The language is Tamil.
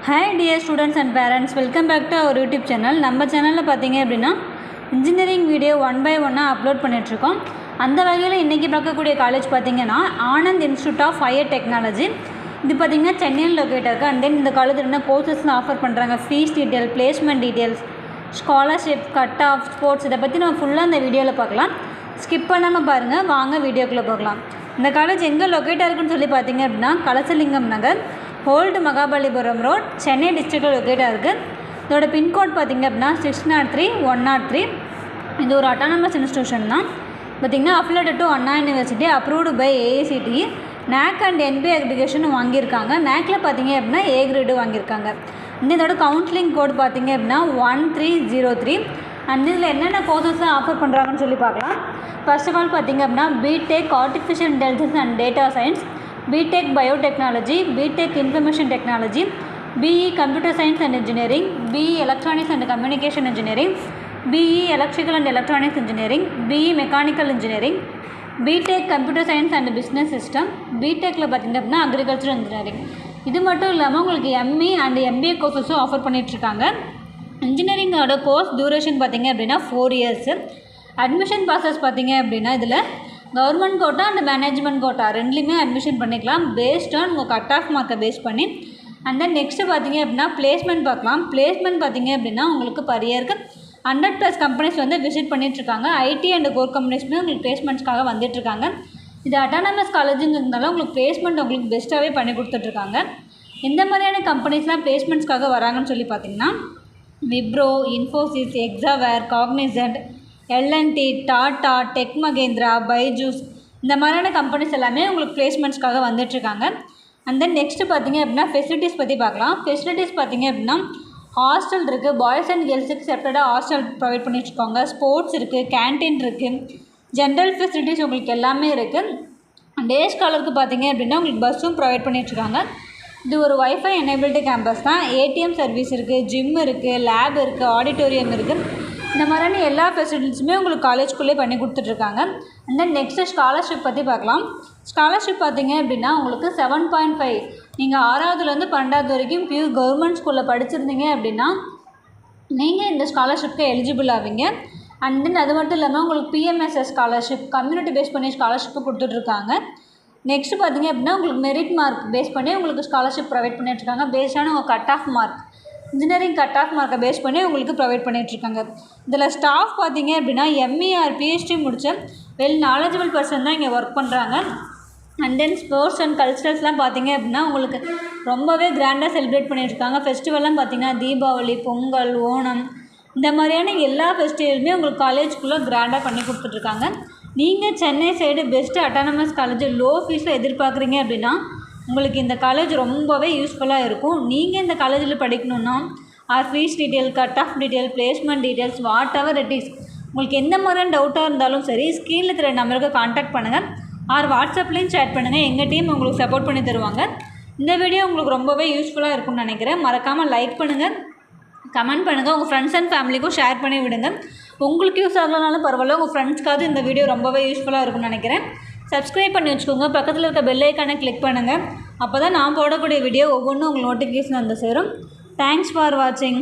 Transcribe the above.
Hi dear students and parents, welcome back to our YouTube channel. நம்ம சேனலில் பார்த்தீங்க அப்படின்னா இன்ஜினியரிங் வீடியோ 1 by 1 அப்லோட் பண்ணிகிட்ருக்கோம். அந்த வகையில் இன்றைக்கி பார்க்கக்கூடிய காலேஜ் பார்த்திங்கன்னா Anand institute of higher technology. இது பார்த்திங்கன்னா சென்னையில் லொக்கேட் இருக்குது. அண்ட் தென் இந்த காலேஜில் என்ன கோர்சஸ்லாம் ஆஃபர் பண்ணுறாங்க, fees detail, placement details, scholarship, cut off, sports, இதை பற்றி நம்ம ஃபுல்லாக இந்த வீடியோவில் பார்க்கலாம். ஸ்கிப் பண்ணாமல் பாருங்கள், வாங்க வீடியோக்குள்ளே பார்க்கலாம். இந்த காலேஜ் எங்கே லொக்கேட்டாக இருக்குன்னு சொல்லி பார்த்தீங்க அப்படின்னா கலசலிங்கம் நகர், ஓல்டு மகாபலிபுரம் ரோட், சென்னை டிஸ்ட்ரிக்டில் லொக்கேட்டாக இருக்குது. இதோட பின்கோட் பார்த்திங்க அப்படின்னா 603-103. இது ஒரு அட்டானமஸ் இன்ஸ்டியூஷன் தான். பார்த்திங்கன்னா affiliated to Anna university, approved by AICTE, NAC and NB அக்ரிகேஷனும் வாங்கியிருக்காங்க. NACல பார்த்திங்க அப்படின்னா A கிரேடு வாங்கியிருக்காங்க. இதோட கவுன்சிலிங் கோட் பார்த்திங்க அப்படின்னா 1303. அண்ட் இதில் என்னென்ன கோர்சஸ் ஆஃபர் பண்ணுறாங்கன்னு சொல்லி பார்க்கலாம். ஃபர்ஸ்ட் ஆஃப் ஆல் பார்த்திங்க அப்படின்னா BTech artificial intelligence and data science, BTech biotechnology, BTech information technology, BE computer science and engineering, BE electronics and communication engineering, BE electrical and electronics engineering, BE mechanical engineering, BTech computer science and business system, BTechல பார்த்திங்க அப்படின்னா அக்ரிகல்ச்சர் இன்ஜினியரிங். இது மட்டும் இல்லாமல் உங்களுக்கு ME அண்ட் MBA கோர்சஸும் ஆஃபர் பண்ணிகிட்ருக்காங்க. இன்ஜினியரிங்கோட கோர்ஸ் டியூரேஷன் பார்த்திங்க அப்படின்னா 4 years. அட்மிஷன் ப்ராசஸ் பார்த்திங்க அப்படின்னா இதில் government quota and management quota ரெண்டுலேயுமே அட்மிஷன் பண்ணிக்கலாம், பேஸ்ட் ஆன் உங்கள் கட் ஆஃப் மார்க்கை பேஸ் பண்ணி. அண்ட் தென் நெக்ஸ்ட்டு பார்த்திங்க அப்படின்னா பிளேஸ்மெண்ட் பார்க்கலாம். பிளேஸ்மெண்ட் பார்த்திங்க அப்படின்னா உங்களுக்கு பர் இயருக்கு 100+ கம்பெனிஸ் வந்து விசிட் பண்ணிகிட்ருக்காங்க. IT அண்ட் கோர் கம்பெனிஸ்மே உங்களுக்கு பிளேஸ்மெண்ட்ஸ்க்காக வந்துட்டுருக்காங்க. இது அட்டானமஸ் காலேஜுங்கிறதுனால உங்களுக்கு பிளேஸ்மெண்ட் உங்களுக்கு பெஸ்ட்டாகவே பண்ணி கொடுத்துட்ருக்காங்க. எந்த மாதிரியான கம்பெனிஸ்லாம் பிளேஸ்மெண்ட்ஸ்க்காக வராங்கன்னு சொல்லி பார்த்திங்கன்னா விப்ரோ, இன்ஃபோசிஸ், எக்ஸாவேர், cognizant, L&T, Tata, tech Mahindra, Byju's, இந்த மாதிரியான கம்பெனிஸ் எல்லாமே உங்களுக்கு பிளேஸ்மெண்ட்ஸ்க்காக வந்துட்டுருக்காங்க. அண்ட் தென் நெக்ஸ்ட்டு பார்த்திங்க அப்படின்னா ஃபெசிலிட்டிஸ் பற்றி பார்க்கலாம். ஃபெசிலிட்டிஸ் பார்த்திங்க அப்படின்னா ஹாஸ்டல் இருக்குது, பாய்ஸ் அண்ட் கேர்ள்ஸுக்கு செப்பரேட்டாக ஹாஸ்டல் ப்ரொவைட் பண்ணிட்டுருக்காங்க, ஸ்போர்ட்ஸ் இருக்குது, கேன்டீன் இருக்குது, ஜென்ரல் ஃபெசிலிட்டிஸ் உங்களுக்கு எல்லாமே இருக்குது. டே ஸ்காலருக்கு பார்த்திங்க அப்படின்னா உங்களுக்கு பஸ்ஸும் ப்ரொவைட் பண்ணிட்டுருக்காங்க. இது ஒரு வைஃபை எனேபிள்டு கேம்பஸ் தான். ATM சர்வீஸ் இருக்குது, ஜிம் இருக்குது, லேப் இருக்குது, ஆடிட்டோரியம் இருக்குது. இந்த மாதிரியான எல்லா ஃபெசிலிட்டிஸுமே உங்களுக்கு காலேஜ்குள்ளே பண்ணி கொடுத்துட்ருக்காங்க. அண்ட் தென் நெக்ஸ்ட்டு ஸ்காலர்ஷிப் பற்றி பார்க்கலாம். ஸ்காலர்ஷிப் பார்த்திங்க அப்படின்னா உங்களுக்கு 7.5, நீங்கள் 6வதுலேருந்து 12வது வரைக்கும் பியூர் கவர்மெண்ட் ஸ்கூலில் படிச்சிருந்தீங்க அப்படின்னா நீங்கள் இந்த ஸ்காலர்ஷிப்க்கு எலிஜிபிள் ஆவீங்க. அண்ட் தென் அது மட்டும் இல்லாமல் உங்களுக்கு PMSS ஸ்காலர்ஷிப், கம்யூனிட்டி பேஸ் பண்ணி ஸ்காலர்ஷிப்பு கொடுத்துட்ருக்காங்க. நெக்ஸ்ட்டு பார்த்திங்க அப்படின்னா உங்களுக்கு மெரிட் மார்க் பேஸ் பண்ணி உங்களுக்கு ஸ்காலர்ஷிப் ப்ரொவைட் பண்ணிட்டுருக்காங்க. பேஸ்டான உங்கள் cut of mark, engineering cut off மார்க்கை பேஸ் பண்ணி உங்களுக்கு ப்ரொவைட் பண்ணிகிட்ருக்காங்க. இதில் ஸ்டாஃப் பார்த்திங்க அப்படின்னா ME ஆர் PhD முடித்த வெல் நாலேஜபிள் பர்சன் தான் இங்கே ஒர்க் பண்ணுறாங்க. அண்ட் தென் ஸ்போர்ட்ஸ் அண்ட் கல்ச்சரல்ஸ்லாம் பார்த்திங்க அப்படின்னா உங்களுக்கு ரொம்பவே கிராண்டாக செலிப்ரேட் பண்ணிகிட்ருக்காங்க. ஃபெஸ்டிவல்லாம் பார்த்திங்கன்னா தீபாவளி, பொங்கல், ஓணம், இந்த மாதிரியான எல்லா ஃபெஸ்டிவலுமே உங்களுக்கு காலேஜ்குள்ளே கிராண்டாக பண்ணி கொடுத்துட்ருக்காங்க. நீங்கள் Chennai side best autonomous college low ஃபீஸில் எதிர்பார்க்குறீங்க அப்படின்னா உங்களுக்கு இந்த காலேஜ் ரொம்பவே யூஸ்ஃபுல்லாக இருக்கும். நீங்கள் இந்த காலேஜில் படிக்கணுன்னா or fees detail, cut off detail, placement details, whatever it is, உங்களுக்கு எந்த மாதிரியான டவுட்டாக இருந்தாலும் சரி ஸ்க்ரீனில் தெரிய நம்பருக்கு காண்டாக்ட் பண்ணுங்கள் ஆர் வாட்ஸ்அப்லேயும் சேட் பண்ணுங்கள். எங்கள் டீம் உங்களுக்கு சப்போர்ட் பண்ணி தருவாங்க. இந்த வீடியோ உங்களுக்கு ரொம்பவே யூஸ்ஃபுல்லாக இருக்கும்னு நினைக்கிறேன். மறக்காமல் லைக் பண்ணுங்கள், கமெண்ட் பண்ணுங்கள், உங்கள் ஃப்ரெண்ட்ஸ் அண்ட் ஃபேமிலிக்கும் ஷேர் பண்ணி விடுங்க. உங்களுக்கு யூஸ் ஆகலனாலும் பரவாயில்ல, உங்கள் ஃப்ரெண்ட்ஸ்க்காவது இந்த வீடியோ ரொம்பவே யூஸ்ஃபுல்லாக இருக்கும்னு நினைக்கிறேன். சப்ஸ்கிரைப் பண்ணி வச்சுக்கோங்க, பக்கத்தில் இருக்க பெல் ஐக்கானை கிளிக் பண்ணுங்கள். அப்போ தான் நான் போடக்கூடிய வீடியோ ஒவ்வொன்றும் உங்களுக்கு நோட்டிஃபிகேஷன் வந்து சேரும். தேங்க்ஸ் ஃபார் வாட்சிங்.